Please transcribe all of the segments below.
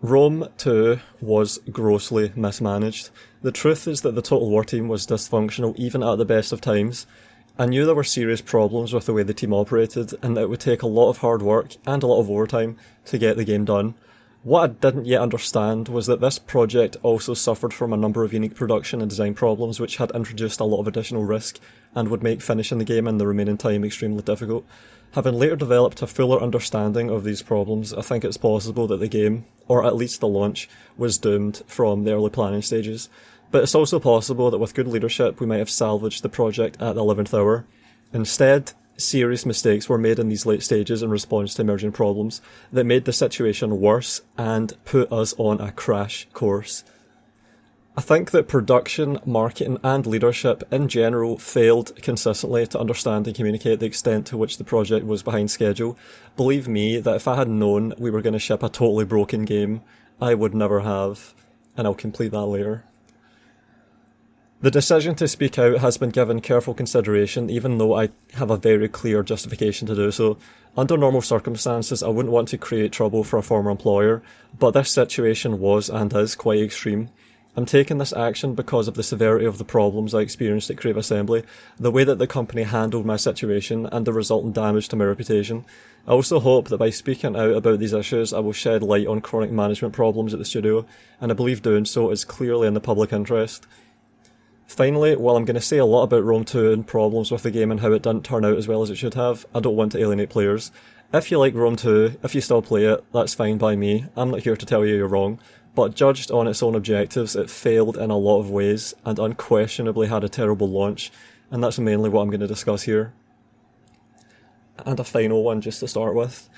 Rome 2 was grossly mismanaged. The truth is that the Total War team was dysfunctional even at the best of times. I knew there were serious problems with the way the team operated, and that it would take a lot of hard work and a lot of overtime to get the game done. What I didn't yet understand was that this project also suffered from a number of unique production and design problems which had introduced a lot of additional risk and would make finishing the game in the remaining time extremely difficult. Having later developed a fuller understanding of these problems, I think it's possible that the game, or at least the launch, was doomed from the early planning stages. But it's also possible that with good leadership we might have salvaged the project at the 11th hour. Instead, serious mistakes were made in these late stages in response to emerging problems that made the situation worse and put us on a crash course. I think that production, marketing and leadership in general failed consistently to understand and communicate the extent to which the project was behind schedule. Believe me that if I had known we were going to ship a totally broken game, I would never have, and I'll complete that later. The decision to speak out has been given careful consideration, even though I have a very clear justification to do so. Under normal circumstances, I wouldn't want to create trouble for a former employer, but this situation was and is quite extreme. I'm taking this action because of the severity of the problems I experienced at Crave Assembly, the way that the company handled my situation, and the resultant damage to my reputation. I also hope that by speaking out about these issues, I will shed light on chronic management problems at the studio, and I believe doing so is clearly in the public interest. Finally, while I'm going to say a lot about Rome 2 and problems with the game and how it didn't turn out as well as it should have, I don't want to alienate players. If you like Rome 2, if you still play it, that's fine by me. I'm not here to tell you you're wrong. But judged on its own objectives, it failed in a lot of ways and unquestionably had a terrible launch, and that's mainly what I'm going to discuss here. And a final one just to start with.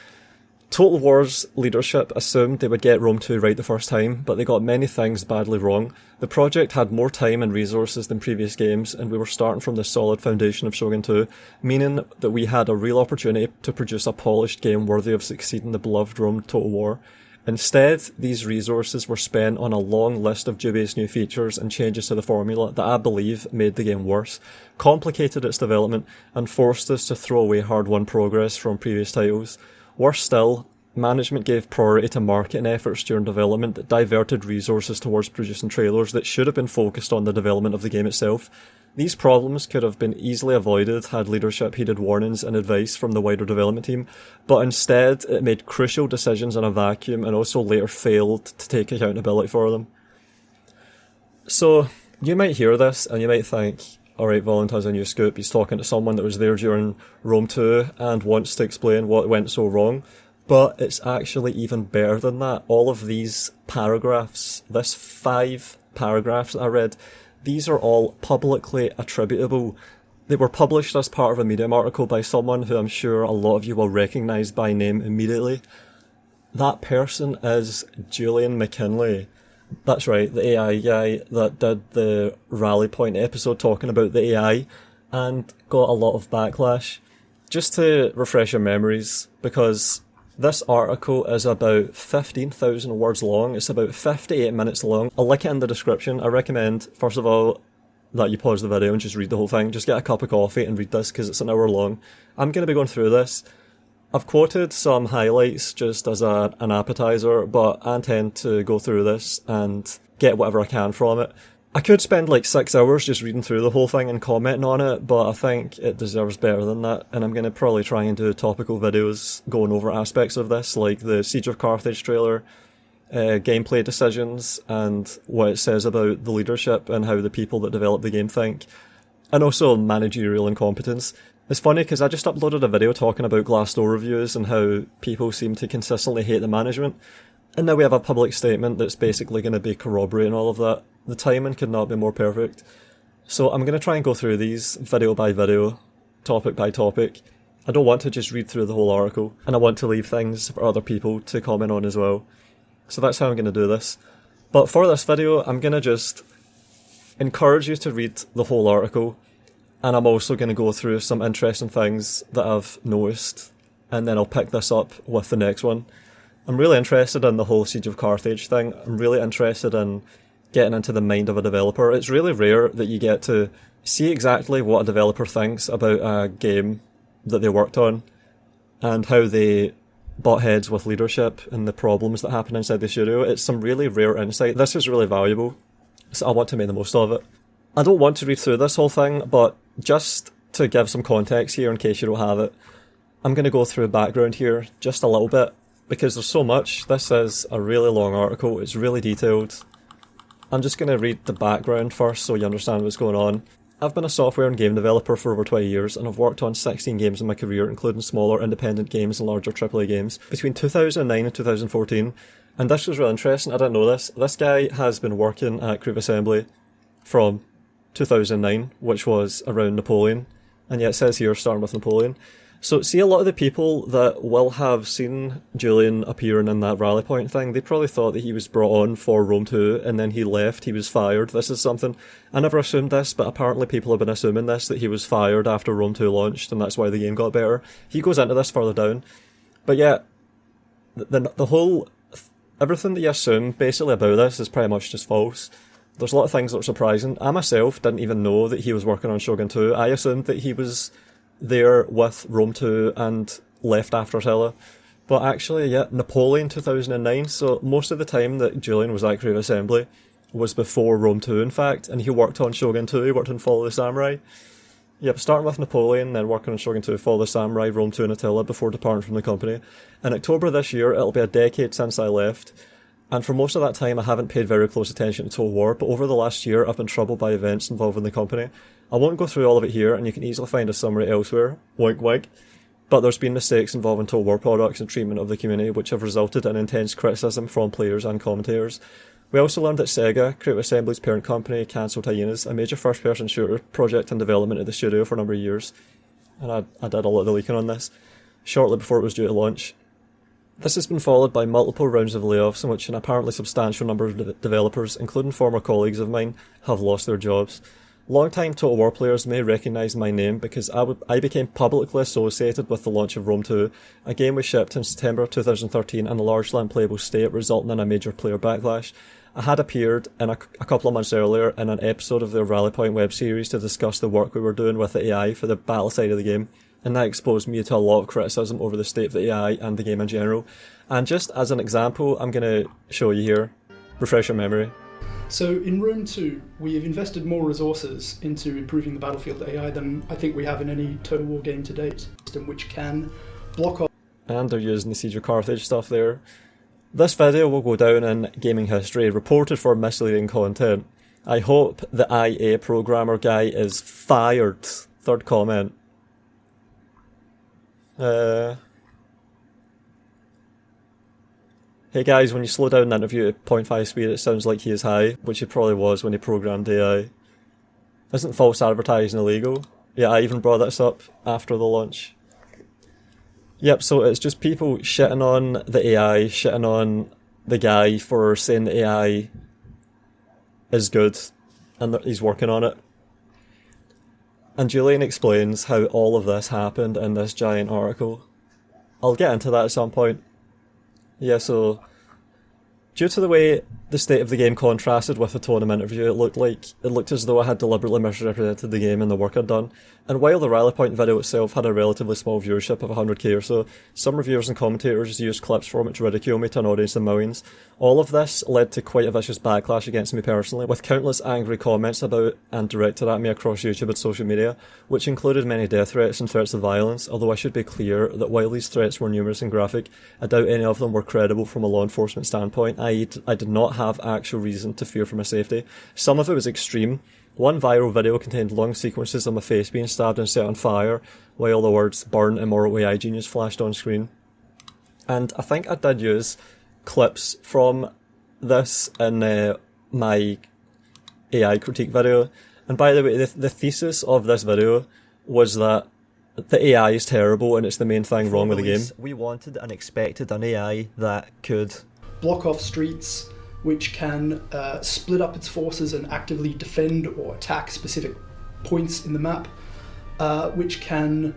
Total War's leadership assumed they would get Rome 2 right the first time, but they got many things badly wrong. The project had more time and resources than previous games, and we were starting from the solid foundation of Shogun 2, meaning that we had a real opportunity to produce a polished game worthy of succeeding the beloved Rome Total War. Instead, these resources were spent on a long list of dubious new features and changes to the formula that I believe made the game worse, complicated its development, and forced us to throw away hard-won progress from previous titles. Worse still, management gave priority to marketing efforts during development that diverted resources towards producing trailers that should have been focused on the development of the game itself. These problems could have been easily avoided had leadership heeded warnings and advice from the wider development team, but instead it made crucial decisions in a vacuum and also later failed to take accountability for them. So, you might hear this and you might think, alright, Volound has a new scoop, he's talking to someone that was there during Rome 2 and wants to explain what went so wrong. But it's actually even better than that. All of these paragraphs, this 5 paragraphs that I read, these are all publicly attributable. They were published as part of a Medium article by someone who I'm sure a lot of you will recognise by name immediately. That person is Julian McKinlay. That's right, the AI guy that did the Rally Point episode talking about the AI and got a lot of backlash. Just to refresh your memories, because this article is about 15,000 words long. It's about 58 minutes long. I'll link it in the description. I recommend, first of all, that you pause the video and just read the whole thing. Just get a cup of coffee and read this because it's an hour long. I'm going to be going through this. I've quoted some highlights just as an appetizer, but I intend to go through this and get whatever I can from it. I could spend like 6 hours just reading through the whole thing and commenting on it, but I think it deserves better than that, and I'm going to probably try and do topical videos going over aspects of this, like the Siege of Carthage trailer, gameplay decisions, and what it says about the leadership and how the people that develop the game think, and also managerial incompetence. It's funny because I just uploaded a video talking about Glassdoor reviews and how people seem to consistently hate the management, and now we have a public statement that's basically going to be corroborating all of that. The timing could not be more perfect. So I'm going to try and go through these video by video, topic by topic. I don't want to just read through the whole article, and I want to leave things for other people to comment on as well. So that's how I'm going to do this. But for this video, I'm going to just encourage you to read the whole article, and I'm also going to go through some interesting things that I've noticed, and then I'll pick this up with the next one. I'm really interested in the whole Siege of Carthage thing. I'm really interested in getting into the mind of a developer. It's really rare that you get to see exactly what a developer thinks about a game that they worked on and how they butt heads with leadership and the problems that happen inside the studio. It's some really rare insight. This is really valuable, so I want to make the most of it. I don't want to read through this whole thing, but just to give some context here in case you don't have it, I'm going to go through background here just a little bit, because there's so much. This is a really long article, it's really detailed. I'm just going to read the background first so you understand what's going on. I've been a software and game developer for over 20 years, and I've worked on 16 games in my career, including smaller independent games and larger AAA games, between 2009 and 2014. And this was really interesting, I didn't know this. This guy has been working at Creative Assembly from 2009, which was around Napoleon, and yeah, it says here starting with Napoleon. So see, a lot of the people that will have seen Julian appearing in that Rally Point thing, they probably thought that he was brought on for Rome 2 and then he left, he was fired. This is something, I never assumed this, but apparently people have been assuming this, that he was fired after Rome 2 launched and that's why the game got better. He goes into this further down. But yeah, the whole, everything that you assume basically about this is pretty much just false. There's a lot of things that are surprising. I myself didn't even know that he was working on Shogun 2. I assumed that he was there with Rome 2 and left after Attila. But actually, yeah, Napoleon 2009, so most of the time that Julian was at Creative Assembly was before Rome 2, in fact, and he worked on Shogun 2, he worked on Fall of the Samurai. Yep, starting with Napoleon, then working on Shogun 2, Fall of the Samurai, Rome 2 and Attila before departing from the company. In October this year, it'll be a decade since I left, and for most of that time I haven't paid very close attention to Total War, but over the last year I've been troubled by events involving the company. I won't go through all of it here, and you can easily find a summary elsewhere, wink wink, but there's been mistakes involving Total War products and treatment of the community which have resulted in intense criticism from players and commentators. We also learned that Sega, Creative Assembly's parent company, cancelled Hyenas, a major first-person shooter project in development at the studio for a number of years, and I did a lot of the leaking on this, shortly before it was due to launch. This has been followed by multiple rounds of layoffs in which an apparently substantial number of developers, including former colleagues of mine, have lost their jobs. Long-time Total War players may recognise my name because I became publicly associated with the launch of Rome 2, a game we shipped in September 2013 in a largely unplayable state, resulting in a major player backlash. I had appeared in a couple of months earlier in an episode of the Rally Point web series to discuss the work we were doing with the AI for the battle side of the game, and that exposed me to a lot of criticism over the state of the AI and the game in general. And just as an example, I'm going to show you here, refresh your memory. So in Rome 2, we have invested more resources into improving the battlefield AI than I think we have in any Total War game to date, which can block off. And they're using the Siege of Carthage stuff there. This video will go down in gaming history, reported for misleading content. I hope the IA programmer guy is fired. Third comment. Hey guys, when you slow down the interview at 0.5 speed, it sounds like he is high, which he probably was when he programmed AI. Isn't false advertising illegal? Yeah, I even brought this up after the launch. Yep, so it's just people shitting on the AI, shitting on the guy for saying the AI is good, and that he's working on it. And Julian explains how all of this happened in this giant article. I'll get into that at some point. Yeah, so due to the way the state of the game contrasted with the tone of my interview, it looked as though I had deliberately misrepresented the game and the work I'd done. And while the Rally Point video itself had a relatively small viewership of 100k or so, some reviewers and commentators used clips from it to ridicule me to an audience of millions. All of this led to quite a vicious backlash against me personally, with countless angry comments about and directed at me across YouTube and social media, which included many death threats and threats of violence, although I should be clear that while these threats were numerous and graphic, I doubt any of them were credible from a law enforcement standpoint, i.e. I did not have actual reason to fear for my safety. Some of it was extreme. One viral video contained long sequences of my face being stabbed and set on fire, while the words "burn immoral AI genius" flashed on screen. And I think I did use clips from this in my AI critique video. And by the way, the thesis of this video was that the AI is terrible and it's the main thing wrong with the game. We wanted and expected an AI that could block off streets, which can split up its forces and actively defend or attack specific points in the map, which can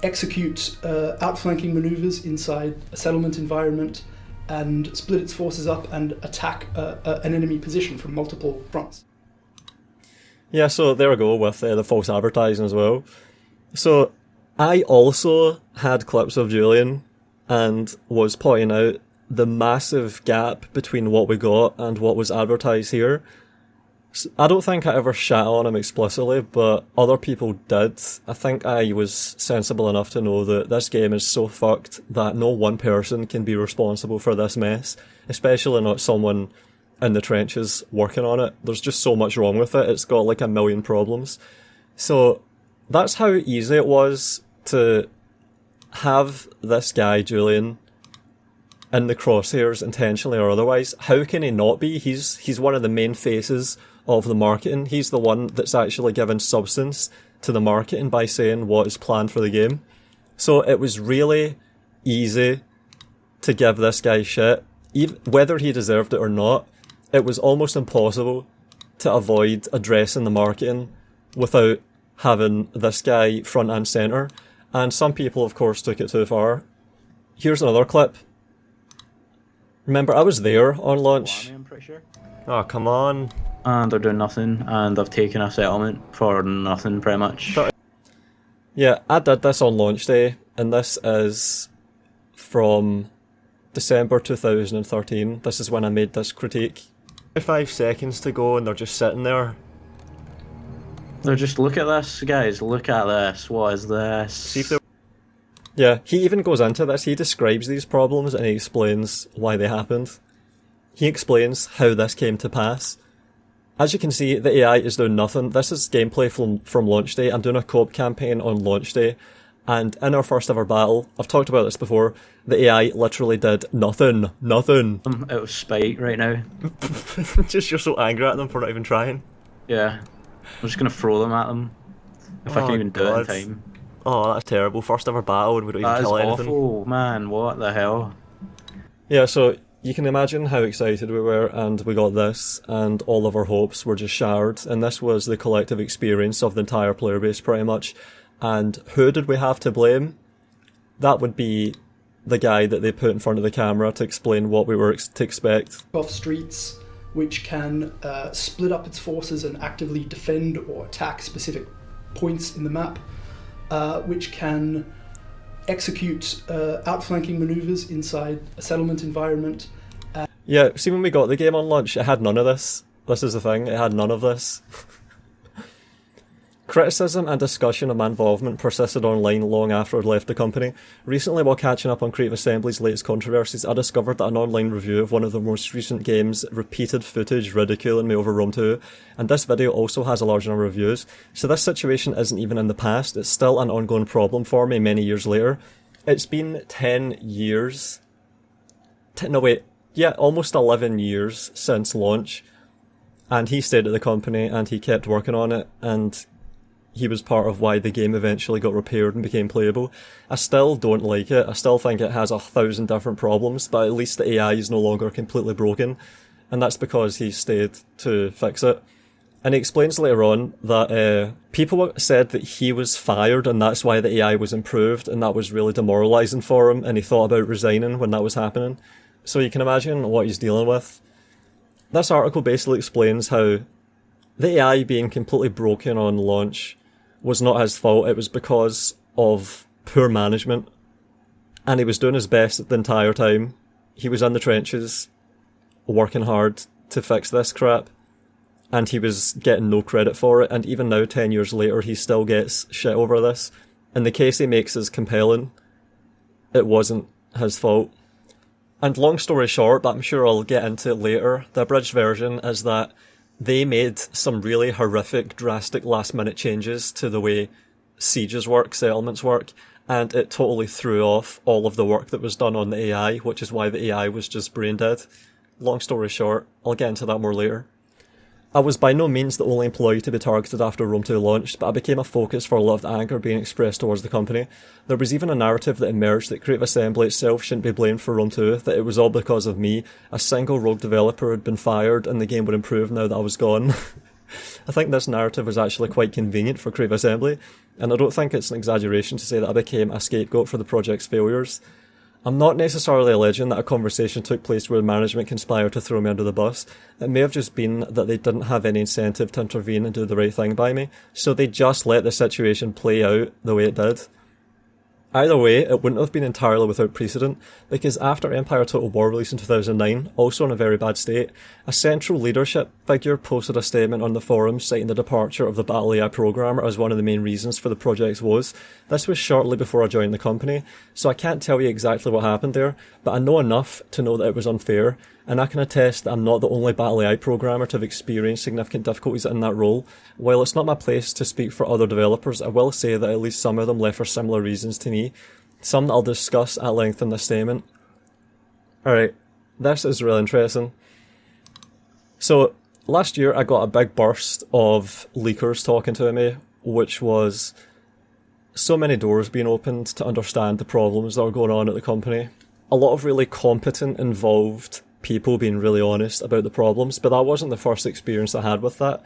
execute outflanking maneuvers inside a settlement environment and split its forces up and attack an enemy position from multiple fronts. Yeah, so there we go with the false advertising as well. So I also had clips of Julian and was pointing out the massive gap between what we got and what was advertised here. I don't think I ever shat on him explicitly, but other people did. I think I was sensible enough to know that this game is so fucked that no one person can be responsible for this mess, especially not someone in the trenches working on it. There's just so much wrong with it. It's got like a million problems. So that's how easy it was to have this guy, Julian, in the crosshairs intentionally or otherwise. How can he not be? He's one of the main faces of the marketing. He's the one that's actually given substance to the marketing by saying what is planned for the game. So it was really easy to give this guy shit, even whether he deserved it or not. It was almost impossible to avoid addressing the marketing without having this guy front and centre. And some people, of course, took it too far. Here's another clip. Remember, I was there on launch. I'm pretty sure. Oh, come on. And they're doing nothing, and they've taken a settlement for nothing, pretty much. Yeah, I did this on launch day, and this is from December 2013. This is when I made this critique. 5 seconds to go and they're just sitting there. They're just, look at this, guys, look at this, what is this? See if they're... Yeah, he even goes into this. He describes these problems and he explains why they happened. He explains how this came to pass. As you can see, the AI is doing nothing. This is gameplay from launch day. I'm doing a co-op campaign on launch day. And in our first ever battle, I've talked about this before, the AI literally did nothing. Nothing. Out of spite right now. Just you're so angry at them for not even trying. Yeah. I'm just going to throw them at them. If I can even do it in time. Oh, that's terrible. First ever battle and we don't even That is kill anything. awful, man. What the hell? Yeah, so you can imagine how excited we were, and we got this, and all of our hopes were just shattered, and this was the collective experience of the entire player base, pretty much. And who did we have to blame? That would be the guy that they put in front of the camera to explain what we were to expect. Off streets, which can split up its forces and actively defend or attack specific points in the map, which can execute outflanking maneuvers inside a settlement environment. Yeah, see, when we got the game on launch, it had none of this. This is the thing, it had none of this. Criticism and discussion of my involvement persisted online long after I'd left the company. Recently, while catching up on Creative Assembly's latest controversies, I discovered that an online review of one of the most recent games repeated footage ridiculing me over Rome 2, and this video also has a large number of views. So this situation isn't even in the past, it's still an ongoing problem for me many years later. It's been 10 years... almost 11 years since launch, and he stayed at the company and he kept working on it, and he was part of why the game eventually got repaired and became playable. I still don't like it. I still think it has 1,000 different problems, but at least the AI is no longer completely broken, and that's because he stayed to fix it. And he explains later on that people said that he was fired and that's why the AI was improved, and that was really demoralising for him, and he thought about resigning when that was happening. So you can imagine what he's dealing with. This article basically explains how the AI being completely broken on launch was not his fault. It was because of poor management, and he was doing his best the entire time. He was in the trenches working hard to fix this crap, and he was getting no credit for it, and even now 10 years later he still gets shit over this. And the case he makes is compelling. It wasn't his fault. And long story short, but I'm sure I'll get into it later, the abridged version is that they made some really horrific, drastic last-minute changes to the way sieges work, settlements work, and it totally threw off all of the work that was done on the AI, which is why the AI was just brain dead. Long story short, I'll get into that more later. I was by no means the only employee to be targeted after Rome 2 launched, but I became a focus for a lot of the anger being expressed towards the company. There was even a narrative that emerged that Creative Assembly itself shouldn't be blamed for Rome 2, that it was all because of me. A single rogue developer had been fired and the game would improve now that I was gone. I think this narrative was actually quite convenient for Creative Assembly, and I don't think it's an exaggeration to say that I became a scapegoat for the project's failures. I'm not necessarily alleging that a conversation took place where management conspired to throw me under the bus. It may have just been that they didn't have any incentive to intervene and do the right thing by me, so they just let the situation play out the way it did. Either way, it wouldn't have been entirely without precedent, because after Empire Total War released in 2009, also in a very bad state, a central leadership figure posted a statement on the forums citing the departure of the Battle AI programmer as one of the main reasons for the project's woes. This was shortly before I joined the company, so I can't tell you exactly what happened there, but I know enough to know that it was unfair, and I can attest that I'm not the only Battle AI programmer to have experienced significant difficulties in that role. While it's not my place to speak for other developers, I will say that at least some of them left for similar reasons to me, some that I'll discuss at length in this statement. Alright, this is really interesting. So, last year I got a big burst of leakers talking to me, which was so many doors being opened to understand the problems that were going on at the company. A lot of really competent, involved people being really honest about the problems, but that wasn't the first experience I had with that.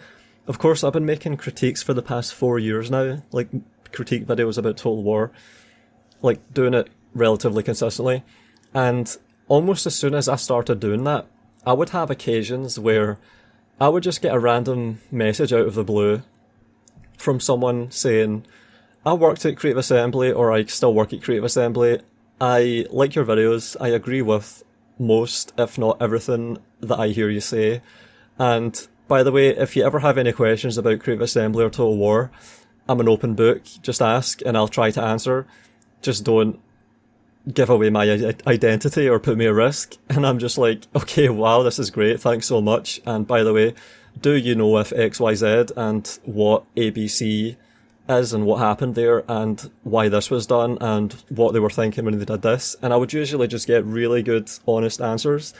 Of course, I've been making critiques for the past 4 years now, like critique videos about Total War, like doing it relatively consistently, and almost as soon as I started doing that, I would have occasions where I would just get a random message out of the blue from someone saying, I worked at Creative Assembly, or I still work at Creative Assembly, I like your videos, I agree with most, if not everything, that I hear you say. And by the way, if you ever have any questions about Creative Assembly or Total War, I'm an open book. Just ask and I'll try to answer. Just don't give away my identity or put me at risk. And I'm just like, okay, wow, this is great. Thanks so much. And by the way, do you know if XYZ and what ABC is and what happened there and why this was done and what they were thinking when they did this? And I would usually just get really good, honest answers.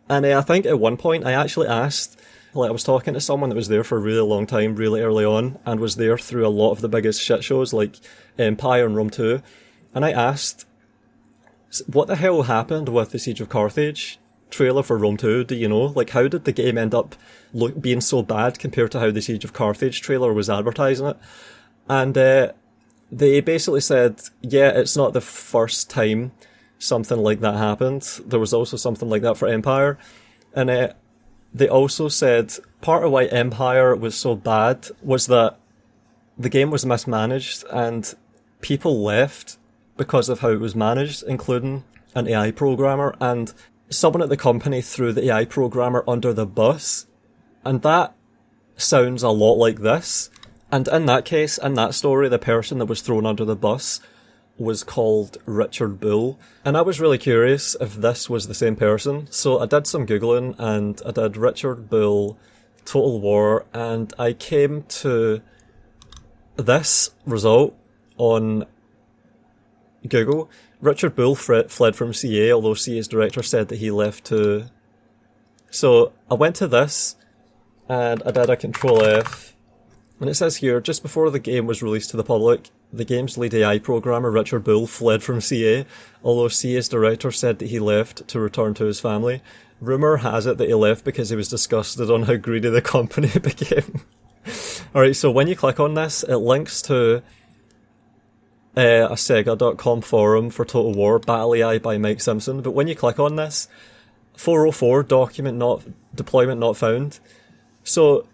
And I think at one point I actually asked, like I was talking to someone that was there for a really long time, really early on, and was there through a lot of the biggest shit shows like Empire and Rome 2. And I asked, what the hell happened with the Siege of Carthage trailer for Rome 2? Do you know? Like, how did the game end up being so bad compared to how the Siege of Carthage trailer was advertising it? And they basically said, yeah, it's not the first time something like that happened. There was also something like that for Empire. And they also said part of why Empire was so bad was that the game was mismanaged and people left because of how it was managed, including an AI programmer. And someone at the company threw the AI programmer under the bus. And that sounds a lot like this. And in that case, in that story, the person that was thrown under the bus was called Richard Bull. And I was really curious if this was the same person. So I did some Googling and I did Richard Bull Total War and I came to this result on Google. Richard Bull fled from CA, although CA's director said that he left too. So I went to this and I did a Control F. And it says here, just before the game was released to the public, the game's lead AI programmer, Richard Bull, fled from CA, although CA's director said that he left to return to his family. Rumour has it that he left because he was disgusted on how greedy the company became. Alright, so when you click on this, it links to a Sega.com forum for Total War, Battle AI by Mike Simpson, but when you click on this, 404, deployment not found. So,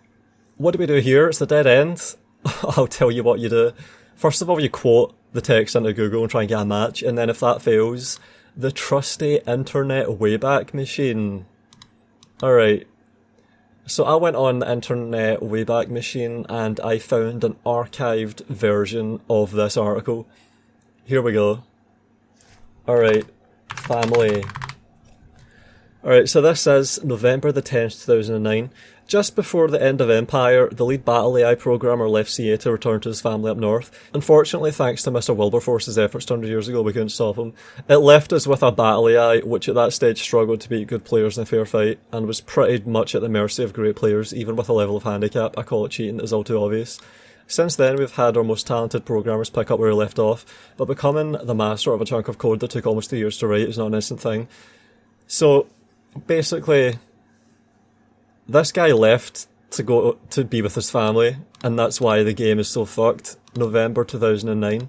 what do we do here? It's the dead end. I'll tell you what you do. First of all, you quote the text into Google and try and get a match, and then if that fails, the trusty Internet Wayback Machine. Alright. So I went on the Internet Wayback Machine and I found an archived version of this article. Here we go. Alright. Family. Alright, so this is November the 10th, 2009. Just before the end of Empire, the lead battle AI programmer left CA to return to his family up north. Unfortunately, thanks to Mr. Wilberforce's efforts 100 years ago, we couldn't stop him. It left us with a battle AI, which at that stage struggled to beat good players in a fair fight, and was pretty much at the mercy of great players, even with a level of handicap. I call it cheating, it's all too obvious. Since then, we've had our most talented programmers pick up where we left off, but becoming the master of a chunk of code that took almost 2 years to write is not an instant thing. So, basically, this guy left to go to be with his family, and that's why the game is so fucked. November 2009.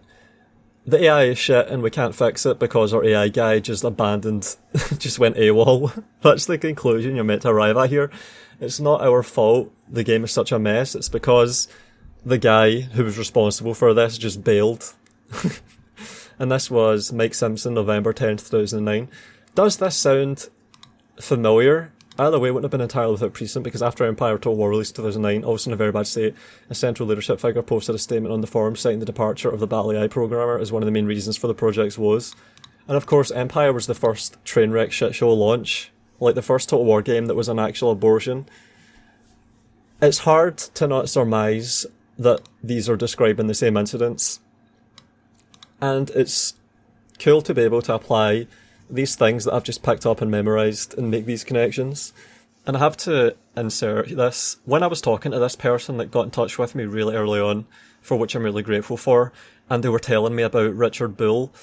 The AI is shit and we can't fix it because our AI guy just abandoned, just went AWOL. That's the conclusion you're meant to arrive at here. It's not our fault the game is such a mess, it's because the guy who was responsible for this just bailed. and this was Mike Simpson, November 10th, 2009. Does this sound familiar? Either way, it wouldn't have been entirely without precedent, because after Empire Total War released 2009, also in a very bad state, a central leadership figure posted a statement on the forum citing the departure of the Battle AI programmer as one of the main reasons for the project's woes. And of course, Empire was the first train wreck shitshow launch, like the first Total War game that was an actual abortion. It's hard to not surmise that these are describing the same incidents. And it's cool to be able to apply these things that I've just picked up and memorised and make these connections. And I have to insert this. When I was talking to this person that got in touch with me really early on, for which I'm really grateful for, and they were telling me about Richard Bull,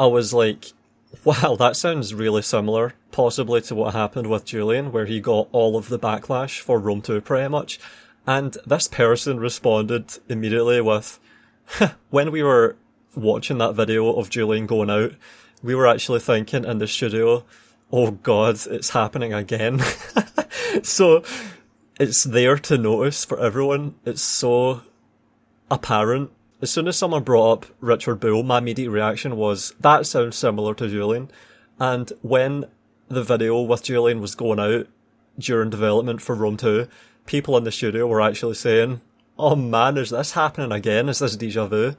I was like, wow, that sounds really similar, possibly to what happened with Julian, where he got all of the backlash for Rome 2 pretty much. And this person responded immediately with, when we were watching that video of Julian going out, we were actually thinking in the studio, oh god, it's happening again. So it's there to notice for everyone. It's so apparent. As soon as someone brought up Richard Bull, my immediate reaction was, that sounds similar to Julian. And when the video with Julian was going out during development for Rome 2, people in the studio were actually saying, oh man, is this happening again? Is this déjà vu?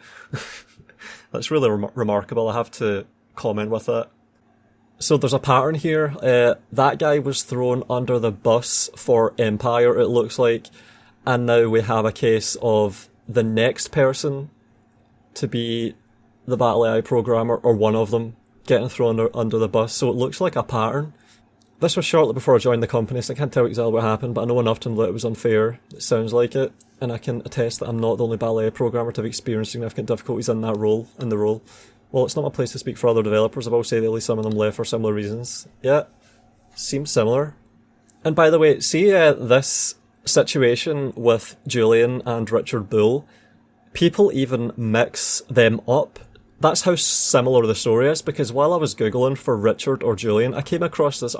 That's really remarkable. I have to comment with it. So there's a pattern here. That guy was thrown under the bus for Empire, it looks like. And now we have a case of the next person to be the Battle AI programmer, or one of them, getting thrown under the bus. So it looks like a pattern. This was shortly before I joined the company, so I can't tell exactly what happened, but I know enough to know that it was unfair. It sounds like it. And I can attest that I'm not the only Battle AI programmer to have experienced significant difficulties in the role. Well, it's not my place to speak for other developers. I will say that at least some of them left for similar reasons. Yeah, seems similar. And by the way, see this situation with Julian and Richard Bull, people even mix them up. That's how similar the story is, because while I was Googling for Richard or Julian, I came across this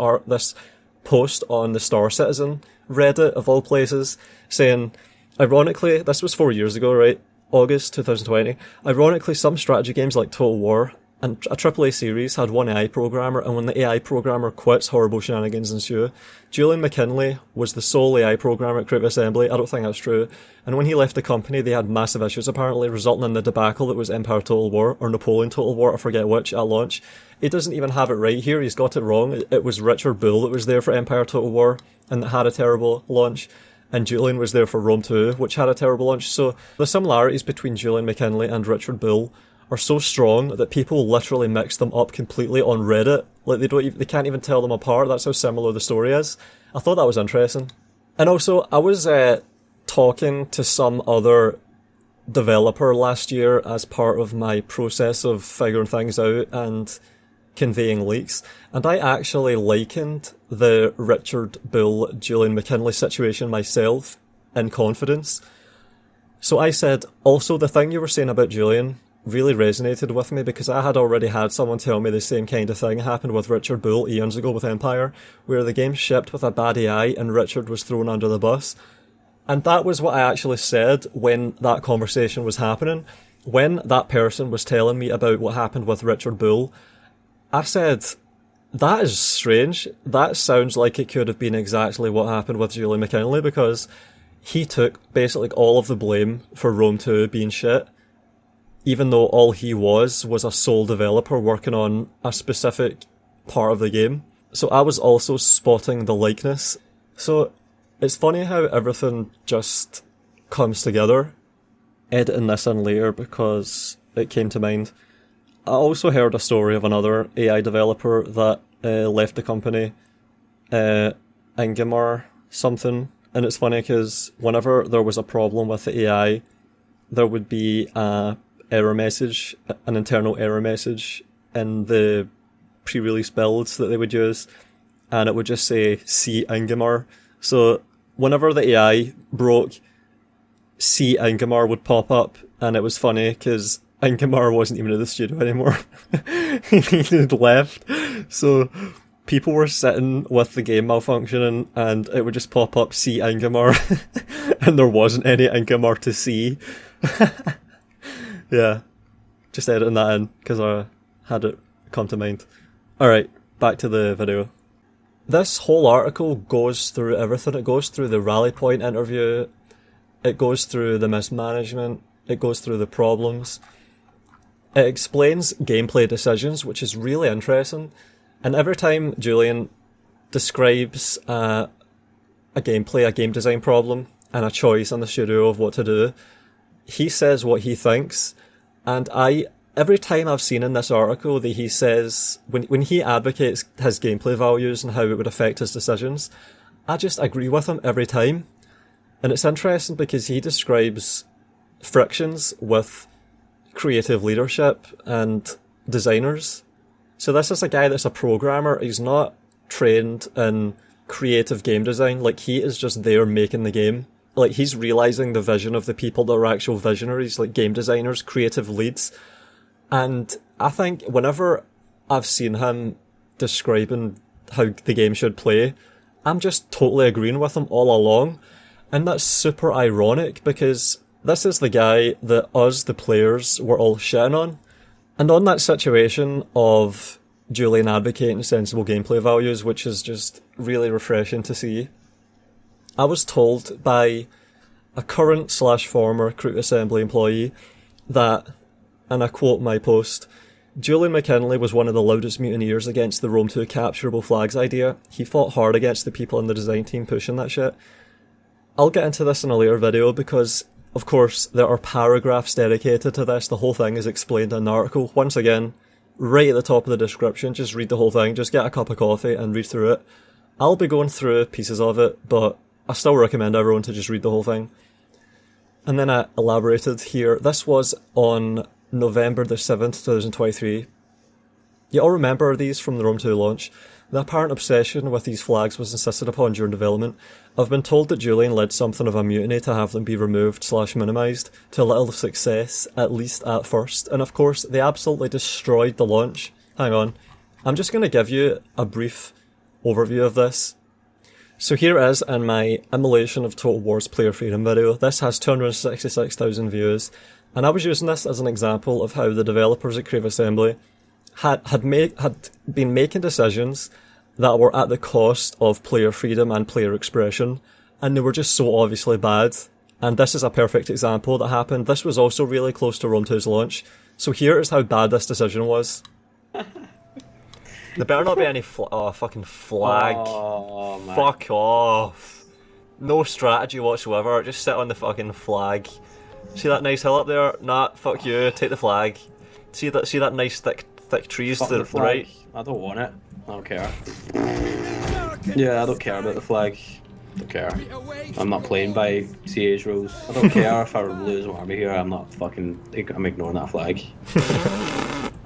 post on the Star Citizen Reddit, of all places, saying, ironically, this was 4 years ago, right? August 2020. Ironically, some strategy games like Total War and a AAA series had one AI programmer, and when the AI programmer quits, horrible shenanigans ensue. Julian McKinlay was the sole AI programmer at Creative Assembly. I don't think that's true. And when he left the company, they had massive issues, apparently, resulting in the debacle that was Empire Total War, or Napoleon Total War, I forget which, at launch. He doesn't even have it right here. He's got it wrong. It was Richard Bull that was there for Empire Total War, and that had a terrible launch. And Julian was there for Rome 2, which had a terrible launch. So the similarities between Julian McKinlay and Richard Bull are so strong that people literally mix them up completely on Reddit. Like they can't even tell them apart. That's how similar the story is. I thought that was interesting. And also, I was talking to some other developer last year as part of my process of figuring things out and conveying leaks, and I actually likened the Richard Bull, Julian McKinlay situation myself in confidence. So I said, also, the thing you were saying about Julian really resonated with me, because I had already had someone tell me the same kind of thing happened with Richard Bull eons ago with Empire, where the game shipped with a bad AI and Richard was thrown under the bus. And that was what I actually said when that conversation was happening. When that person was telling me about what happened with Richard Bull, I said, that is strange. That sounds like it could have been exactly what happened with Julian McKinlay, because he took basically all of the blame for Rome 2 being shit, even though all he was a sole developer working on a specific part of the game. So I was also spotting the likeness. So it's funny how everything just comes together. Editing this in later because it came to mind. I also heard a story of another AI developer that left the company, Ingemar something, and it's funny because whenever there was a problem with the AI, there would be an internal error message in the pre-release builds that they would use, and it would just say, see Ingemar. So whenever the AI broke, see Ingemar would pop up, and it was funny because Ingemar wasn't even in the studio anymore. He had left. So people were sitting with the game malfunctioning and it would just pop up, see Ingemar. And there wasn't any Ingemar to see. Yeah. Just editing that in, because I had it come to mind. Alright, back to the video. This whole article goes through everything. It goes through the rally point interview, it goes through the mismanagement, it goes through the problems. It explains gameplay decisions, which is really interesting. And every time Julian describes a gameplay, a game design problem, and a choice in the studio of what to do, he says what he thinks. And every time I've seen in this article that he says, when he advocates his gameplay values and how it would affect his decisions, I just agree with him every time. And it's interesting because he describes frictions with creative leadership and designers. So this is a guy that's a programmer. He's not trained in creative game design. Like, he is just there making the game. Like, he's realising the vision of the people that are actual visionaries, like game designers, creative leads. And I think whenever I've seen him describing how the game should play, I'm just totally agreeing with him all along. And that's super ironic, because this is the guy that us, the players, were all shitting on. And on that situation of Julian advocating sensible gameplay values, which is just really refreshing to see, I was told by a current / former Crew Assembly employee that, and I quote my post, Julian McKinlay was one of the loudest mutineers against the Rome 2 Capturable Flags idea. He fought hard against the people in the design team pushing that shit. I'll get into this in a later video because, of course, there are paragraphs dedicated to this. The whole thing is explained in an article. Once again, right at the top of the description, just read the whole thing. Just get a cup of coffee and read through it. I'll be going through pieces of it, but I still recommend everyone to just read the whole thing. And then I elaborated here. This was on November the 7th, 2023. You all remember these from the Rome 2 launch. The apparent obsession with these flags was insisted upon during development. I've been told that Julian led something of a mutiny to have them be removed / minimised, to little success, at least at first. And of course, they absolutely destroyed the launch. Hang on. I'm just going to give you a brief overview of this. So here it is in my emulation of Total War's player freedom video. This has 266,000 views, and I was using this as an example of how the developers at Creative Assembly had been making decisions that were at the cost of player freedom and player expression, and they were just so obviously bad. And this is a perfect example that happened. This was also really close to Rome 2's launch. So here is how bad this decision was. There better not be any fucking flag. Oh, man. Fuck off. No strategy whatsoever. Just sit on the fucking flag. See that nice hill up there? Nah, fuck you. Take the flag. See that nice thick trees Fuck to the the flag. right? I don't want it. I don't care. Yeah, I don't care about the flag. Don't care. I'm not playing by CA's rules. I don't care if I lose an army here. I'm ignoring that flag.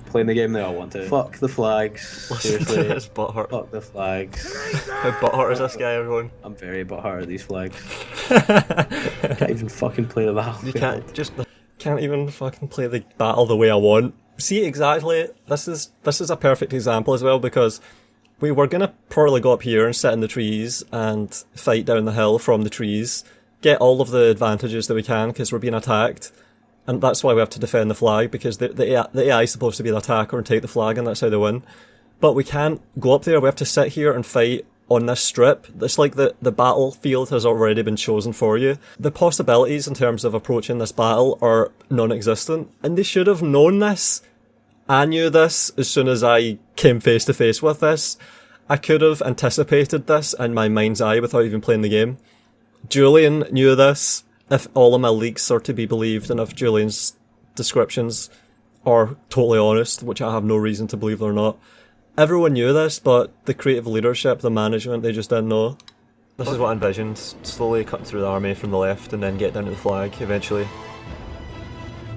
Playing the game the way I want to. Fuck the flags. Listen Seriously. to this butthurt. Fuck the flags. How butthurt is this guy, everyone? I'm very butthurt at these flags. Can't even fucking play the battlefield. You Can't even fucking play the battle the way I want. See, exactly, this is a perfect example as well, because we were gonna probably go up here and sit in the trees and fight down the hill from the trees, get all of the advantages that we can because we're being attacked, and that's why we have to defend the flag, because the AI is supposed to be the attacker and take the flag, and that's how they win. But we can't go up there, we have to sit here and fight on this strip. It's like the battlefield has already been chosen for you. The possibilities in terms of approaching this battle are non-existent, and they should have known this. I knew this as soon as I came face to face with this. I could have anticipated this in my mind's eye without even playing the game. Julian knew this, if all of my leaks are to be believed, and if Julian's descriptions are totally honest, which I have no reason to believe they're not. Everyone knew this, but the creative leadership, the management, they just didn't know. This is what I envisioned. Slowly cutting through the army from the left and then get down to the flag eventually.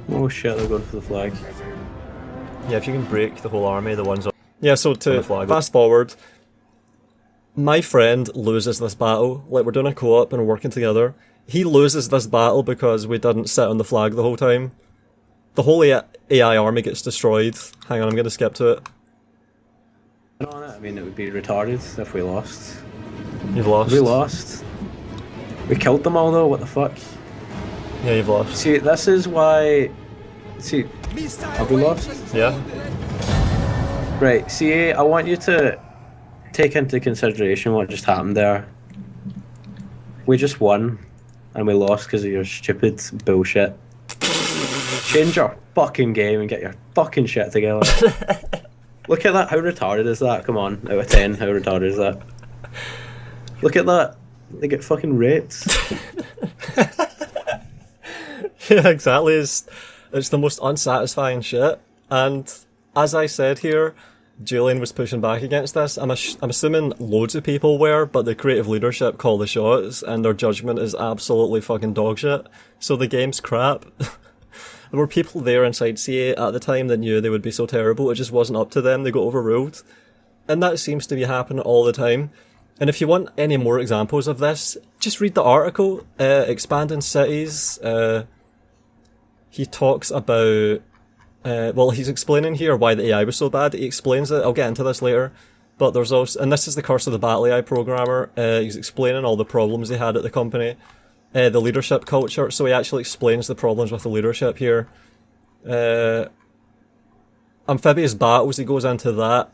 Oh shit, they're going for the flag. Yeah, if you can break the whole army, the ones on Yeah, so the to flag. fast forward, my friend loses this battle. Like, we're doing a co-op and we're working together. He loses this battle because we didn't sit on the flag the whole time. The whole AI army gets destroyed. Hang on, I'm going to skip to it. I mean, it would be retarded if we lost. You've lost. We lost. We killed them all though, what the fuck? Yeah, you've lost. See, this is why... See, Have we lost? Yeah. Right, CA, I want you to take into consideration what just happened there. We just won, and we lost because of your stupid bullshit. Change your fucking game and get your fucking shit together. Look at that, how retarded is that? Come on, out of 10, how retarded is that? Look at that, they get fucking raped. Yeah, exactly. It's the most unsatisfying shit. And as I said here, Julian was pushing back against this. I'm assuming loads of people were, but the creative leadership call the shots, and their judgment is absolutely fucking dog shit. So the game's crap. There were people there inside CA at the time that knew they would be so terrible, it just wasn't up to them, they got overruled. And that seems to be happening all the time. And if you want any more examples of this, just read the article, Expanding Cities. He talks about, he's explaining here why the AI was so bad. He explains it, I'll get into this later. But there's also, and this is the curse of the battle AI programmer, he's explaining all the problems he had at the company. The leadership culture, so he actually explains the problems with the leadership here. Amphibious battles, he goes into that.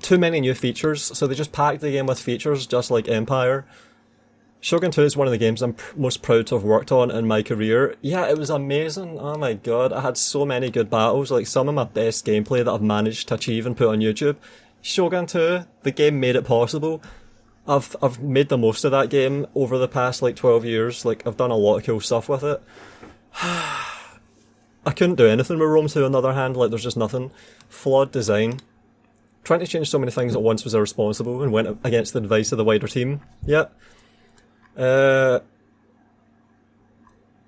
Too many new features, so they just packed the game with features, just like Empire. Shogun 2 is one of the games I'm most proud to have worked on in my career. Yeah, it was amazing, oh my god, I had so many good battles, like some of my best gameplay that I've managed to achieve and put on YouTube. Shogun 2, the game made it possible. I've made the most of that game over the past 12 years. I've done a lot of cool stuff with it. I couldn't do anything with Rome 2 on the other hand, there's just nothing. Flawed design. Trying to change so many things at once was irresponsible and went against the advice of the wider team. Yep. Try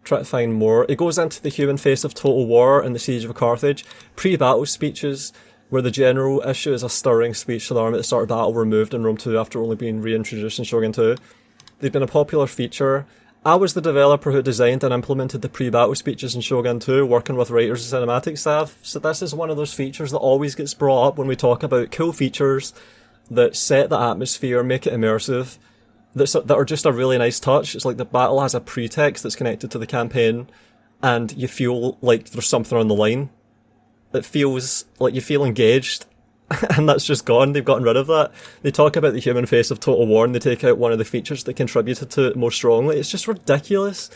to find more. It goes into the human face of total war and the siege of Carthage. Pre-battle speeches, where the general issue is a stirring speech to the army at the start of battle removed in Rome 2 after only being reintroduced in Shogun 2. They've been a popular feature. I was the developer who designed and implemented the pre-battle speeches in Shogun 2, working with writers and cinematic staff, so this is one of those features that always gets brought up when we talk about cool features that set the atmosphere, make it immersive, that are just a really nice touch. It's like the battle has a pretext that's connected to the campaign, and you feel like there's something on the line. It feels like you feel engaged, and that's just gone. They've gotten rid of that. They talk about the human face of Total War, and they take out one of the features that contributed to it more strongly. It's just ridiculous.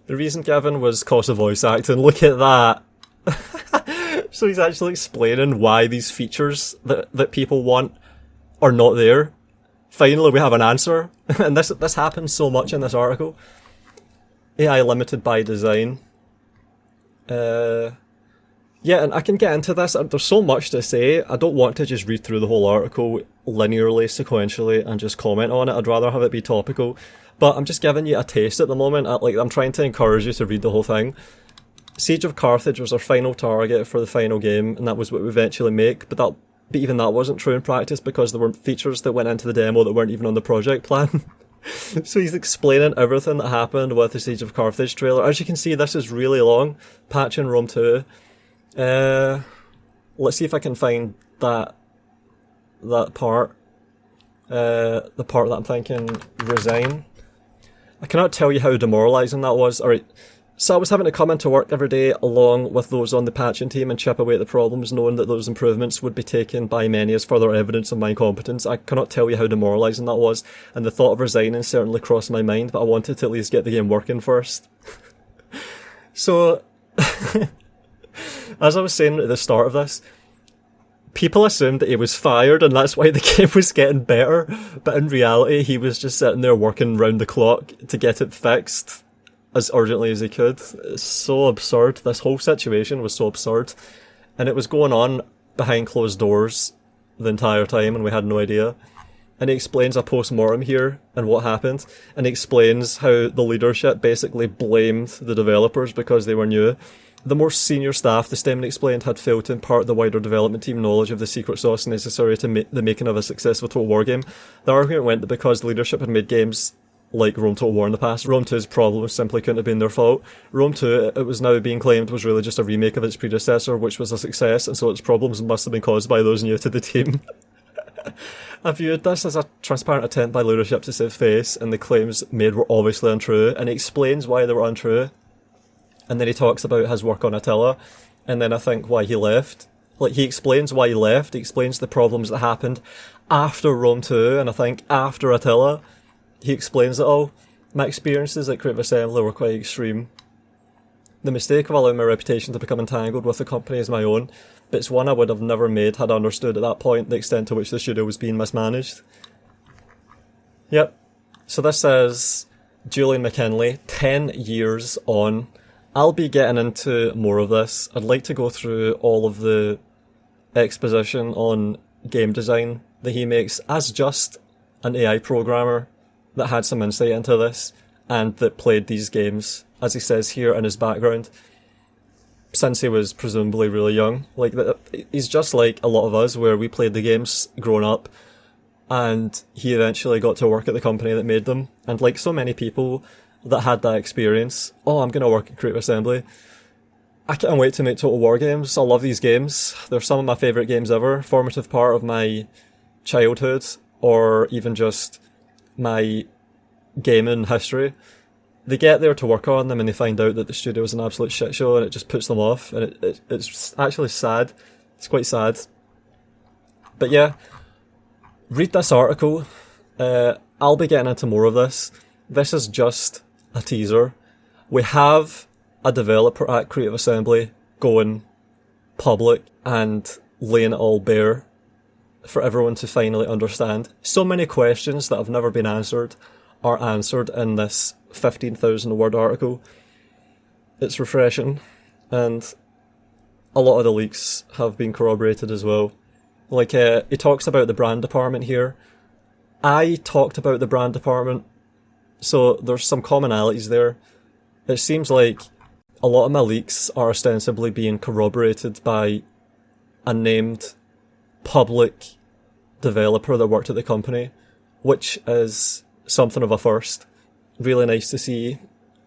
The reason given was cost of voice acting. Look at that. So he's actually explaining why these features that people want are not there. Finally, we have an answer. And this happens so much in this article. AI limited by design. Yeah, and I can get into this. There's so much to say. I don't want to just read through the whole article linearly, sequentially, and just comment on it. I'd rather have it be topical. But I'm just giving you a taste at the moment. I'm trying to encourage you to read the whole thing. Siege of Carthage was our final target for the final game, and that was what we eventually make. But even that wasn't true in practice because there were features that went into the demo that weren't even on the project plan. So he's explaining everything that happened with the Siege of Carthage trailer. As you can see, this is really long. Patch in Rome 2. Let's see if I can find that part. The part that I'm thinking, resign. I cannot tell you how demoralising that was. Alright, so I was having to come into work every day along with those on the patching team and chip away at the problems, knowing that those improvements would be taken by many as further evidence of my incompetence. I cannot tell you how demoralising that was, and the thought of resigning certainly crossed my mind, but I wanted to at least get the game working first. So, as I was saying at the start of this, people assumed that he was fired and that's why the game was getting better, but in reality he was just sitting there working round the clock to get it fixed as urgently as he could. It's so absurd. This whole situation was so absurd, and it was going on behind closed doors the entire time and we had no idea. And he explains a post-mortem here and what happened, and he explains how the leadership basically blamed the developers because they were new. The more senior staff, the statement explained, had failed to impart the wider development team knowledge of the secret sauce necessary to the making of a successful Total War game. The argument went that because the leadership had made games like Rome Total War in the past, Rome 2's problems simply couldn't have been their fault. Rome 2, it was now being claimed, was really just a remake of its predecessor, which was a success, and so its problems must have been caused by those new to the team. I viewed this as a transparent attempt by leadership to save face, and the claims made were obviously untrue, and he explains why they were untrue. And then he talks about his work on Attila. and then I think why he left. Like, he explains why he left, he explains the problems that happened after Rome 2, and I think after Attila. He explains it all. My experiences at Creative Assembly were quite extreme. The mistake of allowing my reputation to become entangled with the company is my own, but it's one I would have never made had I understood at that point the extent to which the studio was being mismanaged. Yep. So this says Julian McKinlay, 10 years on. I'll be getting into more of this. I'd like to go through all of the exposition on game design that he makes as just an AI programmer that had some insight into this and that played these games, as he says here in his background, since he was presumably really young. Like, he's just like a lot of us, where we played the games growing up, and he eventually got to work at the company that made them. And like so many people that had that experience, oh, I'm going to work at Creative Assembly, I can't wait to make Total War games. I love these games. They're some of my favourite games ever, formative part of my childhood, or even just my gaming history. They get there to work on them and they find out that the studio is an absolute shit show, and it just puts them off, and it's actually sad. It's quite sad. But yeah, read this article. I'll be getting into more of this. This is just a teaser. We have a developer at Creative Assembly going public and laying it all bare for everyone to finally understand. So many questions that have never been answered are answered in this 15,000 word article. It's refreshing, and a lot of the leaks have been corroborated as well. Like, he talks about the brand department here. I talked about the brand department, so there's some commonalities there. It seems like a lot of my leaks are ostensibly being corroborated by a named public developer that worked at the company, which is something of a first. Really nice to see,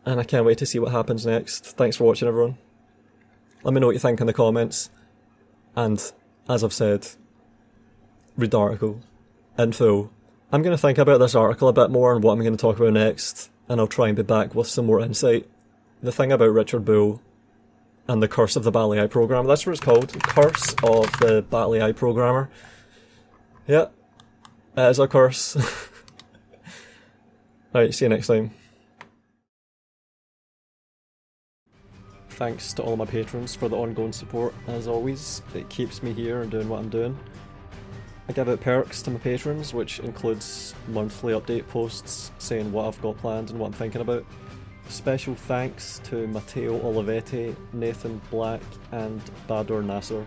and I can't wait to see what happens next. Thanks for watching, everyone. Let me know what you think in the comments, and as I've said, read the article in full. I'm going to think about this article a bit more and what I'm going to talk about next, and I'll try and be back with some more insight. The thing about Richard Bull and the Curse of the Battle AI Programmer, that's what it's called, Curse of the Battle AI Programmer. Yeah, it is a curse. Alright, see you next time. Thanks to all my patrons for the ongoing support. As always, it keeps me here and doing what I'm doing. I give out perks to my patrons, which includes monthly update posts saying what I've got planned and what I'm thinking about. Special thanks to Matteo Olivetti, Nathan Black and Bador Nasser.